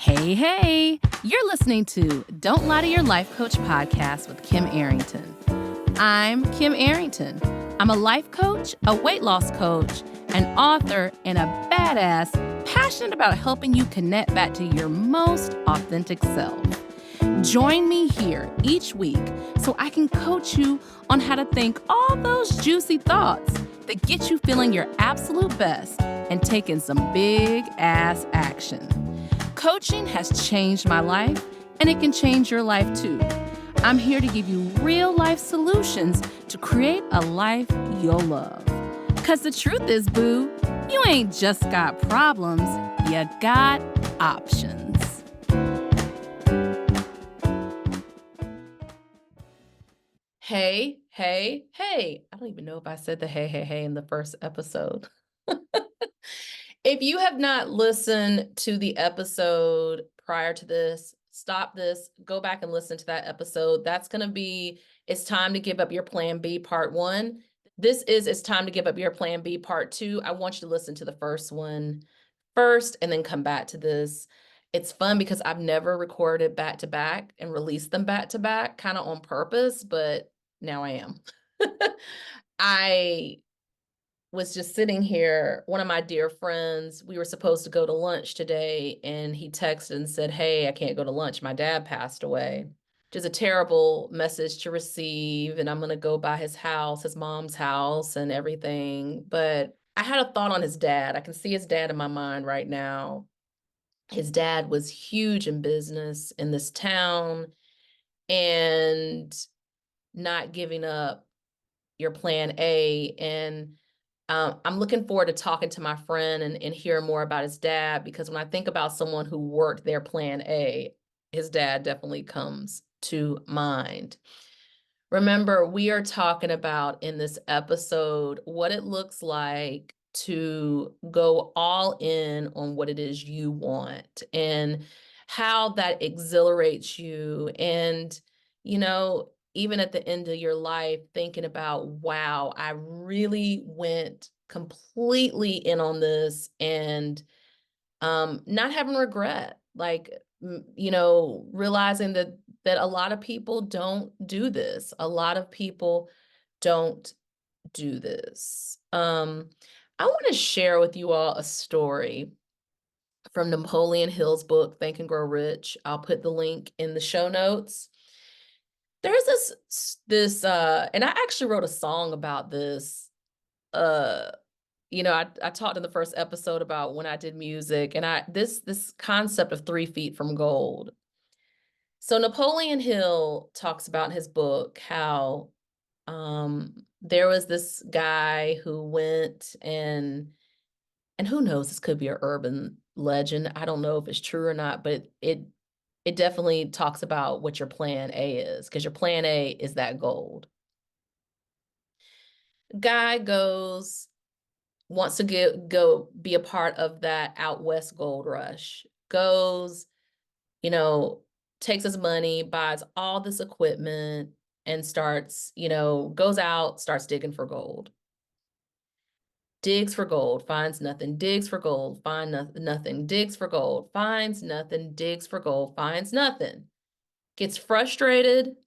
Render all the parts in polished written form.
Hey, you're listening to Don't Lie to Your Life Coach podcast with Kim Arrington. I'm Kim Arrington. I'm a life coach, a weight loss coach, an author, and a badass passionate about helping you connect back to your most authentic self. Join me here each week so I can coach you on how to think all those juicy thoughts that get you feeling your absolute best and taking some big ass action. Coaching has changed my life, and it can change your life too. I'm here to give you real life solutions to create a life you'll love. Because the truth is, boo, you ain't just got problems, you got options. Hey. I don't even know if I said the hey in the first episode. If you have not listened to the episode prior to this, stop this, go back and listen to that episode. That's going to be It's Time to Give Up Your Plan B Part 1. This is It's Time to Give Up Your Plan B Part 2. I want you to listen to the first one first and then come back to this. It's fun because I've never recorded back to back and released them back to back, kind of on purpose, but now I am. I was just sitting here, one of my dear friends, we were supposed to go to lunch today, and he texted and said, "Hey, I can't go to lunch. My dad passed away." Which is a terrible message to receive, and I'm going to go by his house, his mom's house and everything. But I had a thought on his dad. I can see his dad in my mind right now. His dad was huge in business in this town, and not giving up your plan A. And I'm looking forward to talking to my friend and hearing more about his dad, because when I think about someone who worked their plan A, his dad definitely comes to mind. Remember, we are talking about in this episode what it looks like to go all in on what it is you want and how that exhilarates you. And, even at the end of your life, thinking about, wow, I really went completely in on this, and not having regret, like, realizing that a lot of people don't do this. A lot of people don't do this. I want to share with you all a story from Napoleon Hill's book, Think and Grow Rich. I'll put the link in the show notes. There's and I actually wrote a song about this. I talked in the first episode about when I did music, and this concept of 3 feet from gold. So Napoleon Hill talks about in his book how there was this guy who went and who knows, this could be an urban legend. I don't know if it's true or not, but it definitely talks about what your plan A is, because your plan A is that gold. Guy wants to go be a part of that out west gold rush. Goes, takes his money, buys all this equipment, and starts, goes out, starts digging for gold. Digs for gold, finds nothing, digs for gold, finds nothing, digs for gold, finds nothing, digs for gold, finds nothing. Gets frustrated,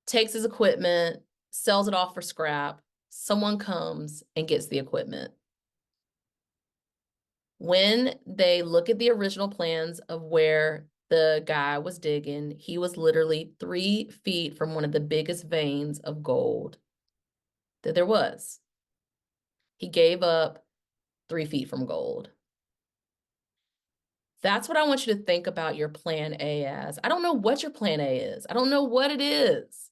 takes his equipment, sells it off for scrap. Someone comes and gets the equipment. When they look at the original plans of where the guy was digging, he was literally 3 feet from one of the biggest veins of gold that there was. He gave up 3 feet from gold. That's what I want you to think about your plan A as. I don't know what your plan A is. I don't know what it is.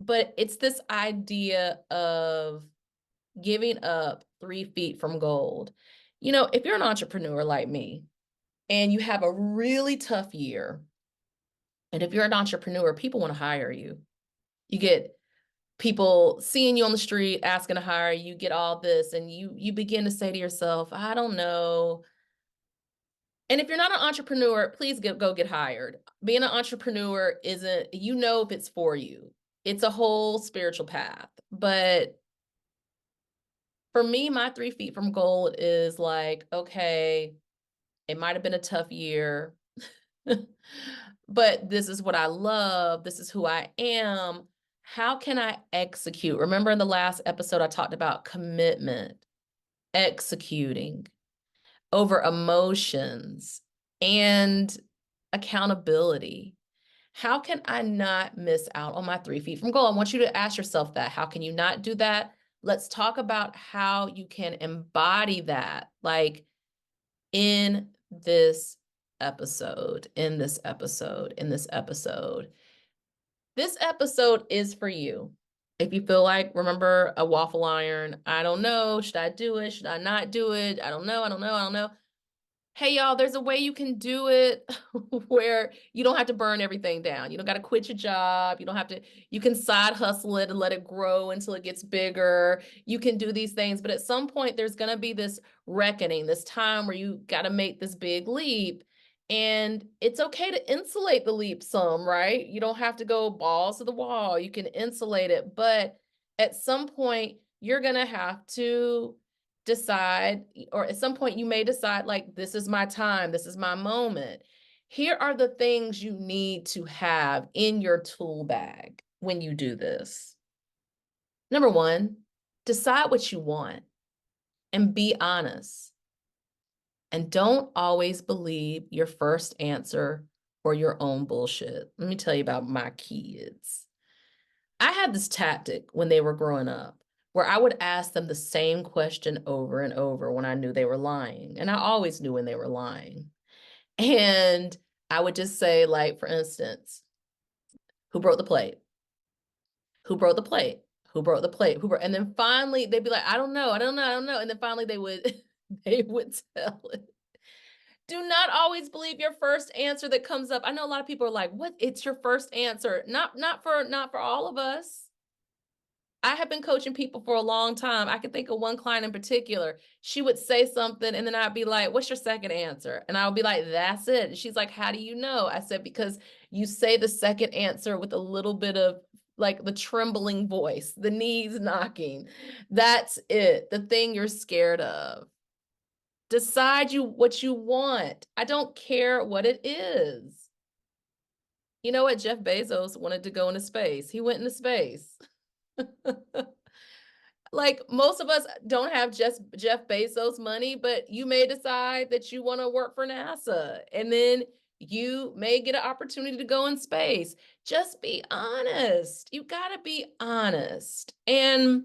But it's this idea of giving up 3 feet from gold. If you're an entrepreneur like me and you have a really tough year, and if you're an entrepreneur, people want to hire you. You get people seeing you on the street, asking to hire you, get all this, and you begin to say to yourself, I don't know. And if you're not an entrepreneur, please go get hired. Being an entrepreneur isn't, if it's for you. It's a whole spiritual path. But for me, my 3 feet from gold is like, okay, It might have been a tough year, but this is what I love. This is who I am. How can I execute? Remember in the last episode, I talked about commitment, executing over emotions, and accountability. How can I not miss out on my 3 feet from goal? I want you to ask yourself that. How can you not do that? Let's talk about how you can embody that, like in this episode, in this episode, in this episode. This episode is for you. If you feel like, remember a waffle iron, I don't know, should I do it? Should I not do it? I don't know, I don't know, I don't know. Hey, y'all, there's a way you can do it where you don't have to burn everything down. You don't got to quit your job. You don't have to, you can side hustle it and let it grow until it gets bigger. You can do these things, but at some point there's going to be this reckoning, this time where you got to make this big leap. And it's okay to insulate the leap some, right? You don't have to go balls to the wall. You can insulate it, but at some point you're going to have to decide, or at some point you may decide, like, this is my time, this is my moment. Here are the things you need to have in your tool bag when you do this. Number one, decide what you want and be honest. And don't always believe your first answer or your own bullshit. Let me tell you about my kids. I had this tactic when they were growing up where I would ask them the same question over and over when I knew they were lying. And I always knew when they were lying. And I would just say, like, for instance, who broke the plate? Who broke the plate? Who broke the plate? And then finally they'd be like, I don't know, I don't know, I don't know. And then finally they would they would tell it. Do not always believe your first answer that comes up. I know a lot of people are like, what? It's your first answer. Not for all of us. I have been coaching people for a long time. I can think of one client in particular. She would say something and then I'd be like, what's your second answer? And I would be like, that's it. And she's like, how do you know? I said, because you say the second answer with a little bit of like the trembling voice, the knees knocking. That's it. The thing you're scared of. Decide what you want. I don't care what it is. You know what? Jeff Bezos wanted to go into space. He went into space. Like, most of us don't have just Jeff Bezos money, but you may decide that you want to work for NASA, and then you may get an opportunity to go in space. Just be honest. You got to be honest. And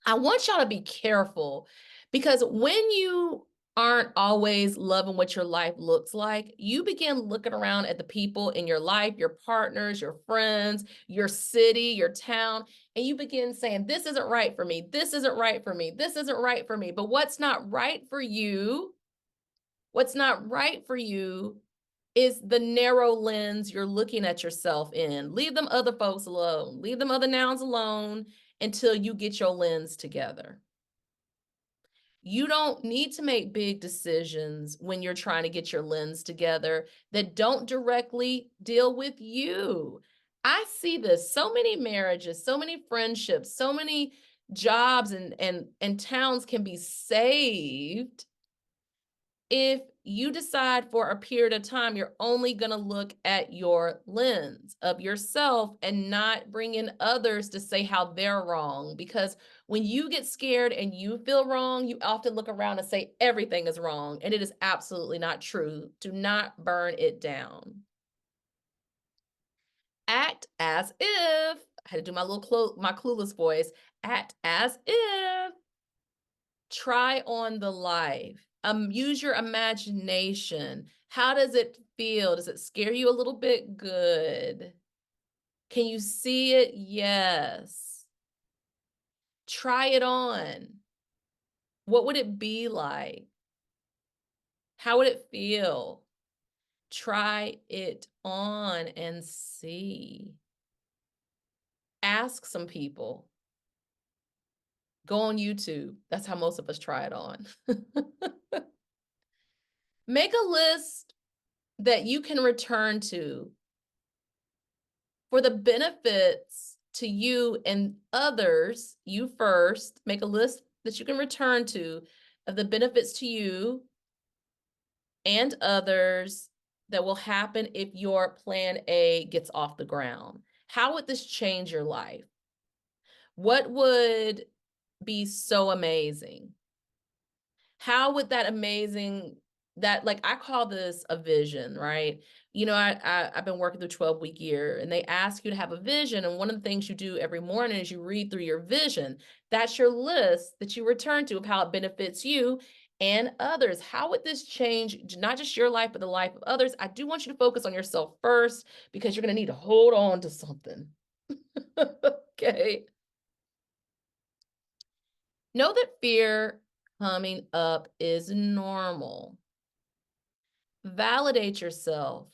I want y'all to be careful, because when you aren't always loving what your life looks like, you begin looking around at the people in your life, your partners, your friends, your city, your town, and you begin saying, this isn't right for me. This isn't right for me. This isn't right for me. But what's not right for you, what's not right for you is the narrow lens you're looking at yourself in. Leave them other folks alone. Leave them other nouns alone until you get your lens together. You don't need to make big decisions when you're trying to get your lens together that don't directly deal with you. I see this, so many marriages, so many friendships, so many jobs and towns can be saved if you decide for a period of time you're only going to look at your lens of yourself and not bring in others to say how they're wrong. Because when you get scared and you feel wrong, you often look around and say everything is wrong, and it is absolutely not true. Do not burn it down. Act as if, I had to do my little my clueless voice, act as if. Try on the life. Use your imagination. How does it feel? Does it scare you a little bit? Good. Can you see it? Yes. Try it on. What would it be like? How would it feel? Try it on and see. Ask some people. Go on YouTube. That's how most of us try it on. Make a list that you can return to for the benefits to you and others. You first, make a list that you can return to of the benefits to you and others that will happen if your plan A gets off the ground? How would this change your life? What would be so amazing? How would that amazing that like I call this a vision, right? You know, I've been working through 12-week year and they ask you to have a vision. And one of the things you do every morning is you read through your vision. That's your list that you return to of how it benefits you and others. How would this change not just your life, but the life of others? I do want you to focus on yourself first because you're going to need to hold on to something. Okay. Know that fear coming up is normal. Validate yourself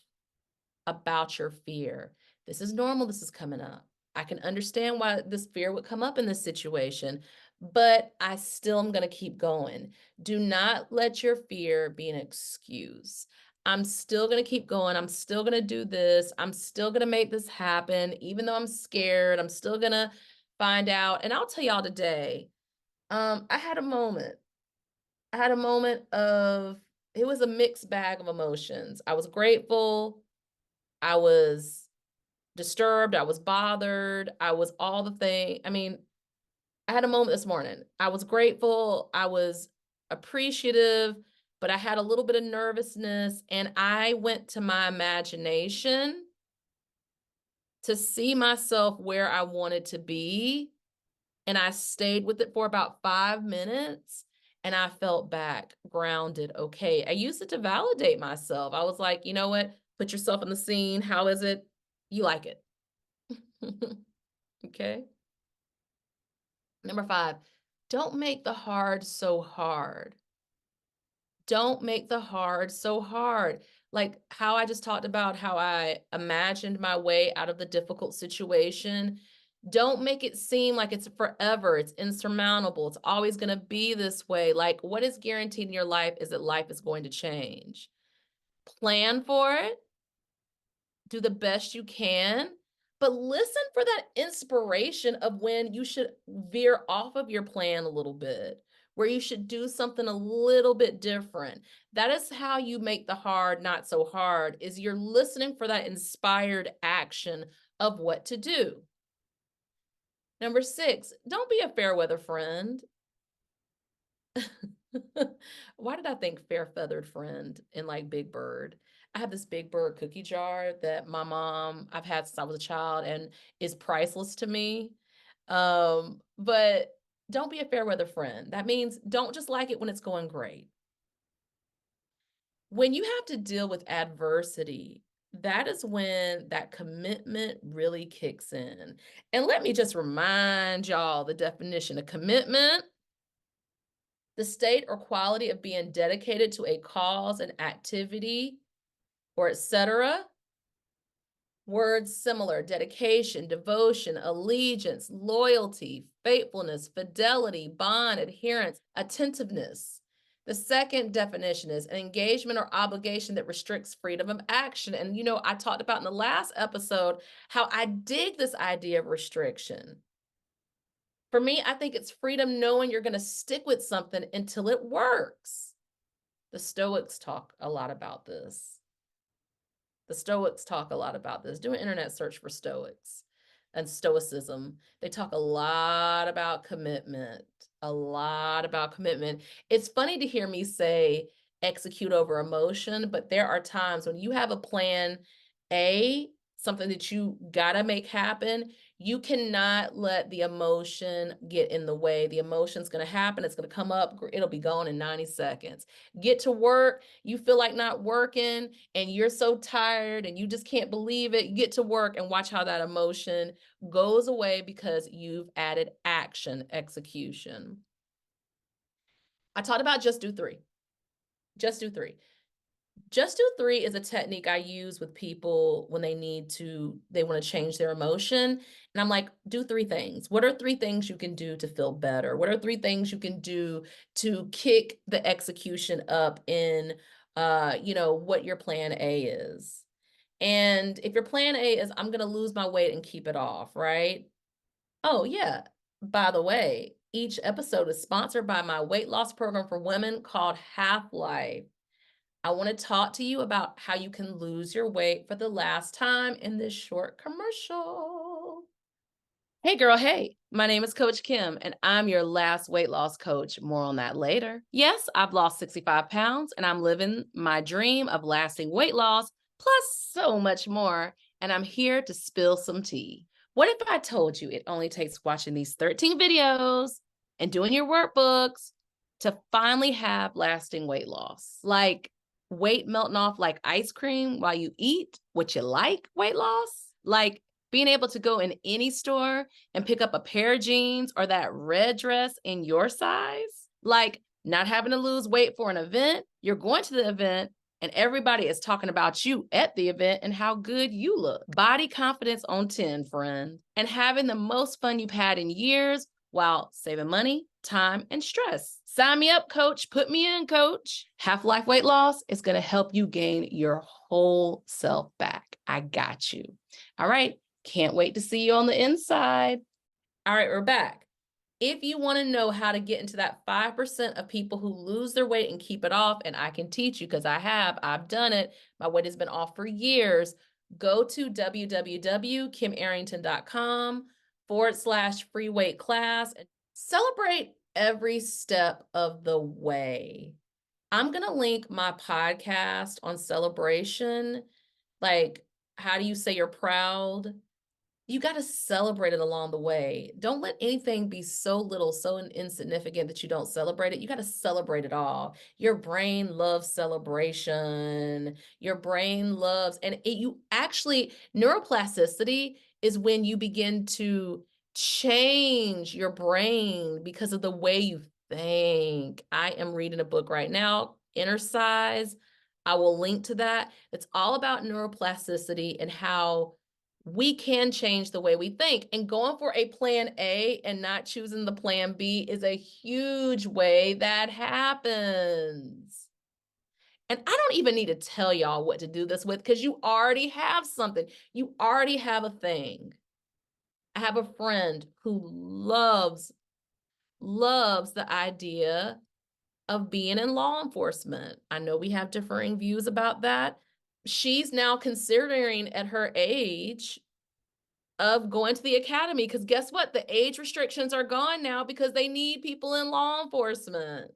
about your fear. This is normal. This is coming up. I can understand why this fear would come up in this situation, but I still am going to keep going. Do not let your fear be an excuse. I'm still going to keep going. I'm still going to do this. I'm still going to make this happen. Even though I'm scared, I'm still going to find out. And I'll tell y'all today, I had a moment. I had a moment of, it was a mixed bag of emotions. I was grateful. I was disturbed. I was bothered. I was all the thing. I mean, I had a moment this morning. I was grateful. I was appreciative, but I had a little bit of nervousness. And I went to my imagination to see myself where I wanted to be. And I stayed with it for about 5 minutes and I felt back grounded. Okay. I used it to validate myself. I was like, you know what? Put yourself in the scene. How is it? You like it. Okay. Number 5, don't make the hard so hard. Don't make the hard so hard. Like how I just talked about how I imagined my way out of the difficult situation. Don't make it seem like it's forever, it's insurmountable, it's always going to be this way. Like what is guaranteed in your life is that life is going to change. Plan for it, do the best you can, but listen for that inspiration of when you should veer off of your plan a little bit, where you should do something a little bit different. That is how you make the hard not so hard, is you're listening for that inspired action of what to do. Number 6, don't be a fair weather friend. Why did I think fair feathered friend in like Big Bird? I have this Big Bird cookie jar that my mom, I've had since I was a child and is priceless to me. But don't be a fair weather friend. That means don't just like it when it's going great. When you have to deal with adversity, that is when that commitment really kicks in. And let me just remind y'all the definition of commitment: the state or quality of being dedicated to a cause, an activity, or etc. Words similar: dedication, devotion, allegiance, loyalty, faithfulness, fidelity, bond, adherence, attentiveness. The second definition is an engagement or obligation that restricts freedom of action. And, you know, I talked about in the last episode how I dig this idea of restriction. For me, I think it's freedom knowing you're going to stick with something until it works. The Stoics talk a lot about this. The Stoics talk a lot about this. Do an internet search for Stoics and Stoicism. They talk a lot about commitment, a lot about commitment. It's funny to hear me say execute over emotion, but there are times when you have a plan A, something that you gotta make happen, you cannot let the emotion get in the way. The emotion's gonna happen, it's gonna come up, it'll be gone in 90 seconds. Get to work, you feel like not working, and you're so tired and you just can't believe it. You get to work and watch how that emotion goes away because you've added action, execution. I talked about just do 3. Just do 3. Just do 3 is a technique I use with people when they want to change their emotion. And I'm like, do 3 things. What are 3 things you can do to feel better? What are 3 things you can do to kick the execution up in, what your plan A is? And if your plan A is, I'm going to lose my weight and keep it off, right? Oh, yeah. By the way, each episode is sponsored by my weight loss program for women called Half Life. I want to talk to you about how you can lose your weight for the last time in this short commercial. Hey girl, hey, my name is Coach Kim, and I'm your last weight loss coach. More on that later. Yes, I've lost 65 pounds, and I'm living my dream of lasting weight loss, plus so much more. And I'm here to spill some tea. What if I told you it only takes watching these 13 videos and doing your workbooks to finally have lasting weight loss? Like weight melting off like ice cream while you eat what you like weight loss? Like being able to go in any store and pick up a pair of jeans or that red dress in your size, like not having to lose weight for an event. You're going to the event and everybody is talking about you at the event and how good you look. Body confidence on 10, friend. And having the most fun you've had in years while saving money, time, and stress. Sign me up, coach. Put me in, coach. Half-Life Weight Loss is going to help you gain your whole self back. I got you. All right. Can't wait to see you on the inside. All right, we're back. If you want to know how to get into that 5% of people who lose their weight and keep it off, and I can teach you because I've done it. My weight has been off for years. Go to www.kimarrington.com/free weight class and celebrate every step of the way. I'm going to link my podcast on celebration. Like, how do you say you're proud? You got to celebrate it along the way. Don't let anything be so little, so insignificant that you don't celebrate it. You got to celebrate it all. Your brain loves celebration. Your brain loves, and you actually, neuroplasticity is when you begin to change your brain because of the way you think. I am reading a book right now, Inner Size. I will link to that. It's all about neuroplasticity and how we can change the way we think. And going for a plan A and not choosing the plan B is a huge way that happens. And I don't even need to tell y'all what to do this with because you already have something. You already have a thing. I have a friend who loves the idea of being in law enforcement. I know we have differing views about that. She's now considering at her age of going to the academy because guess what? The age restrictions are gone now because they need people in law enforcement.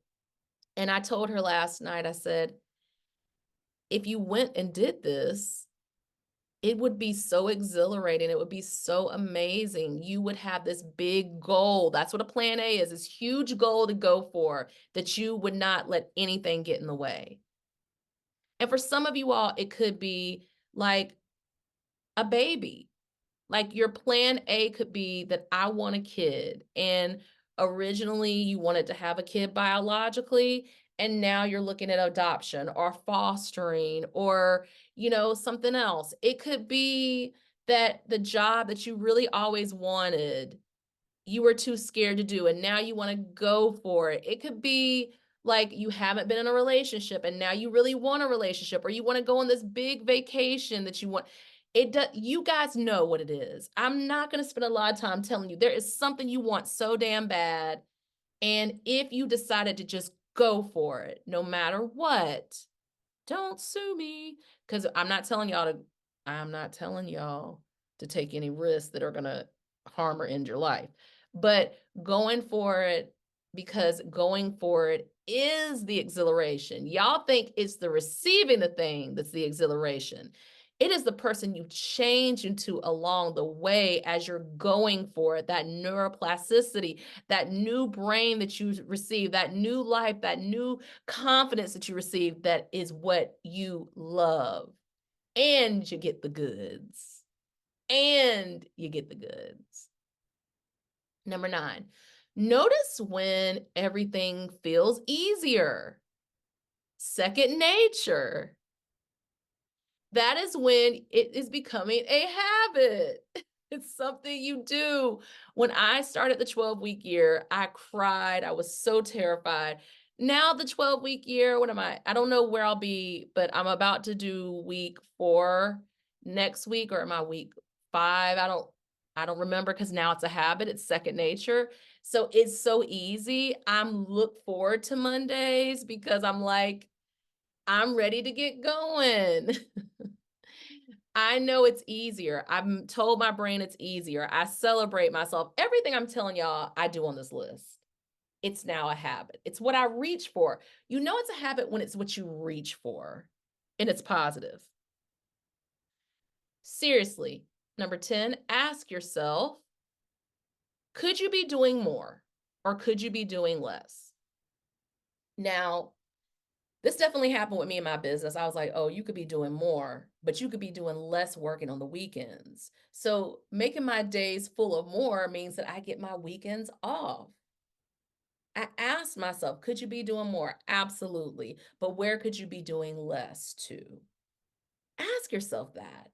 And I told her last night, I said, if you went and did this, it would be so exhilarating. It would be so amazing. You would have this big goal. That's what a plan A is, this huge goal to go for that you would not let anything get in the way. And for some of you all, it could be like a baby. Like your plan A could be that I want a kid, and originally you wanted to have a kid biologically, and now you're looking at adoption or fostering or, something else. It could be that the job that you really always wanted, you were too scared to do, and now you want to go for it. It could be like you haven't been in a relationship and now you really want a relationship, or you want to go on this big vacation that you want. You guys know what it is. I'm not going to spend a lot of time telling you. There is something you want so damn bad. And if you decided to just go for it, no matter what, don't sue me, because I'm not telling y'all to take any risks that are going to harm or end your life. But going for it, because going for it is the exhilaration. Y'all think it's the receiving the thing that's the exhilaration. It is the person you change into along the way as you're going for it, that neuroplasticity, that new brain that you receive, that new life, that new confidence that you receive, that is what you love. And you get the goods. And you get the goods. Number 9, notice when everything feels easier. Second nature. That is when it is becoming a habit. It's something you do. When I started the 12-week year, I cried. I was so terrified. Now the 12-week year, what am I? I don't know where I'll be, but I'm about to do week 4 next week, or am I week 5? I don't remember because now it's a habit. It's second nature. So it's so easy. I'm look forward to Mondays because I'm like, I'm ready to get going. I know it's easier. I've told my brain it's easier. I celebrate myself. Everything I'm telling y'all, I do on this list. It's now a habit. It's what I reach for. You know, it's a habit when it's what you reach for and it's positive. Seriously. Number 10, ask yourself, could you be doing more or could you be doing less? Now, this definitely happened with me in my business. I was like, oh, you could be doing more, but you could be doing less working on the weekends. So making my days full of more means that I get my weekends off. I asked myself, could you be doing more? Absolutely. But where could you be doing less too? Ask yourself that.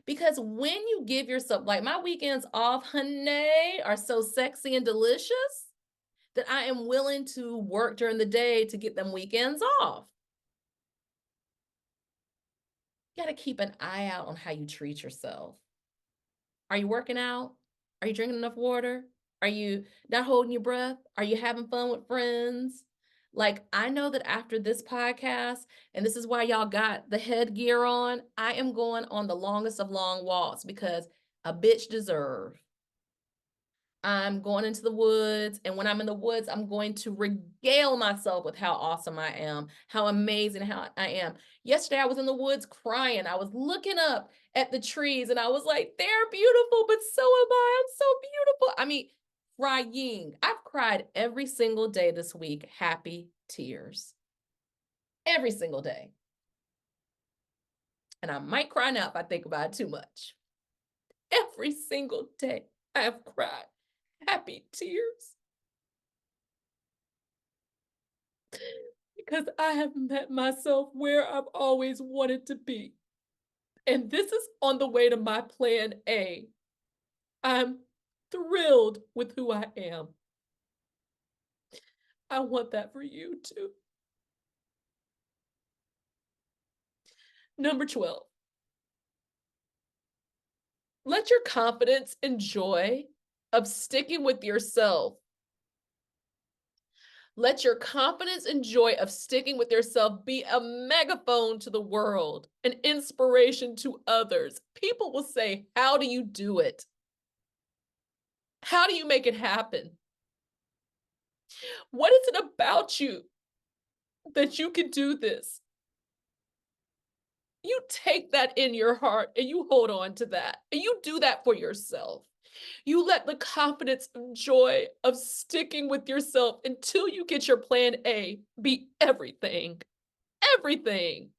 Because when you give yourself, like my weekends off, honey, are so sexy and delicious that I am willing to work during the day to get them weekends off. You got to keep an eye out on how you treat yourself. Are you working out? Are you drinking enough water? Are you not holding your breath? Are you having fun with friends? Like, I know that after this podcast, and this is why y'all got the headgear on, I am going on the longest of long walks because a bitch deserve. I'm going into the woods, and when I'm in the woods, I'm going to regale myself with how awesome I am, how amazing how I am. Yesterday, I was in the woods crying. I was looking up at the trees, and I was like, they're beautiful, but so am I. I'm so beautiful. I mean, crying. I've cried every single day this week, happy tears. Every single day. And I might cry now if I think about it too much. Every single day, I have cried happy tears. Because I have met myself where I've always wanted to be. And this is on the way to my plan A. I'm thrilled with who I am. I want that for you too. Number 12, let your confidence and joy of sticking with yourself. Let your confidence and joy of sticking with yourself be a megaphone to the world, an inspiration to others. People will say, how do you do it? How do you make it happen? What is it about you that you can do this? You take that in your heart and you hold on to that. And you do that for yourself. You let the confidence and joy of sticking with yourself until you get your plan A be everything. Everything.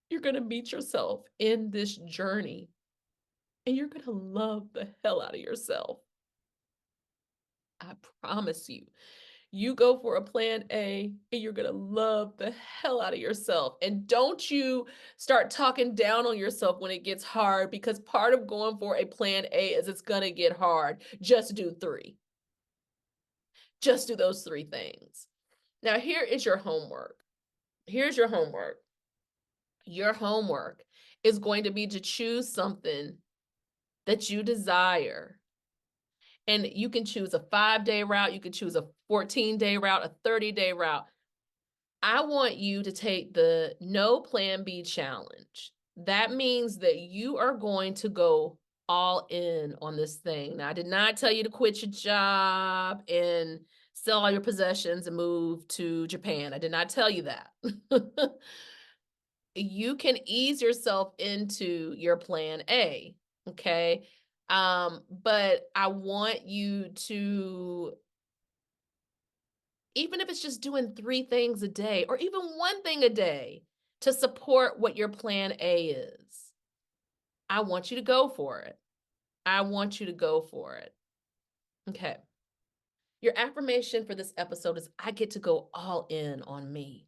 You're going to meet yourself in this journey and you're going to love the hell out of yourself. I promise you. You go for a plan A and you're going to love the hell out of yourself. And don't you start talking down on yourself when it gets hard, because part of going for a plan A is it's going to get hard. Just do 3. Just do those 3 things. Now, here is your homework. Here's your homework. Your homework is going to be to choose something that you desire. And you can choose a 5-day route. You can choose a 14-day route, a 30-day route. I want you to take the no plan B challenge. That means that you are going to go all in on this thing. Now, I did not tell you to quit your job and sell all your possessions and move to Japan. I did not tell you that. You can ease yourself into your plan A, okay? But I want you to, even if it's just doing 3 things a day or even 1 thing a day to support what your plan A is, I want you to go for it. I want you to go for it. Okay. Your affirmation for this episode is I get to go all in on me.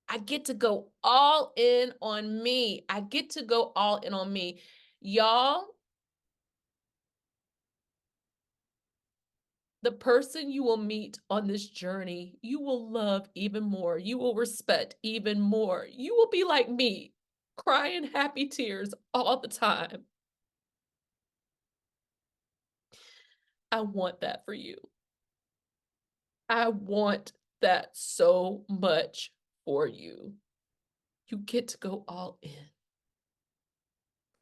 I get to go all in on me. I get to go all in on me. Y'all, the person you will meet on this journey, you will love even more. You will respect even more. You will be like me, crying happy tears all the time. I want that for you. I want that so much for you. You get to go all in.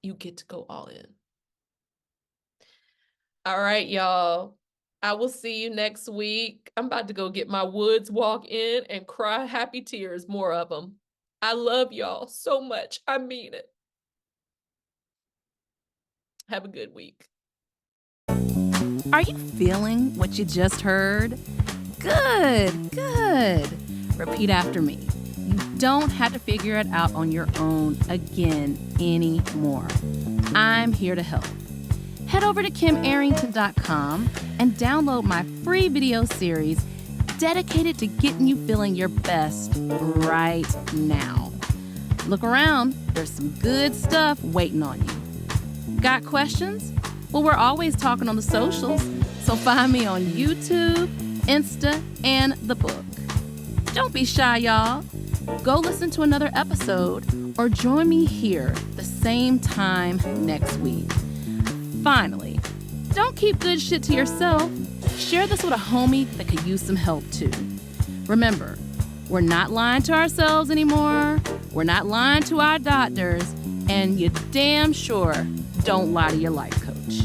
You get to go all in. All right, y'all. I will see you next week. I'm about to go get my woods walk in and cry happy tears, more of them. I love y'all so much. I mean it. Have a good week. Are you feeling what you just heard? Good, good. Repeat after me. You don't have to figure it out on your own again anymore. I'm here to help. Head over to KimArrington.com and download my free video series dedicated to getting you feeling your best right now. Look around, there's some good stuff waiting on you. Got questions? Well, we're always talking on the socials, so find me on YouTube, Insta, and the book. Don't be shy, y'all. Go listen to another episode or join me here the same time next week. Finally, don't keep good shit to yourself. Share this with a homie that could use some help too. Remember, we're not lying to ourselves anymore. We're not lying to our doctors. And you damn sure don't lie to your life coach.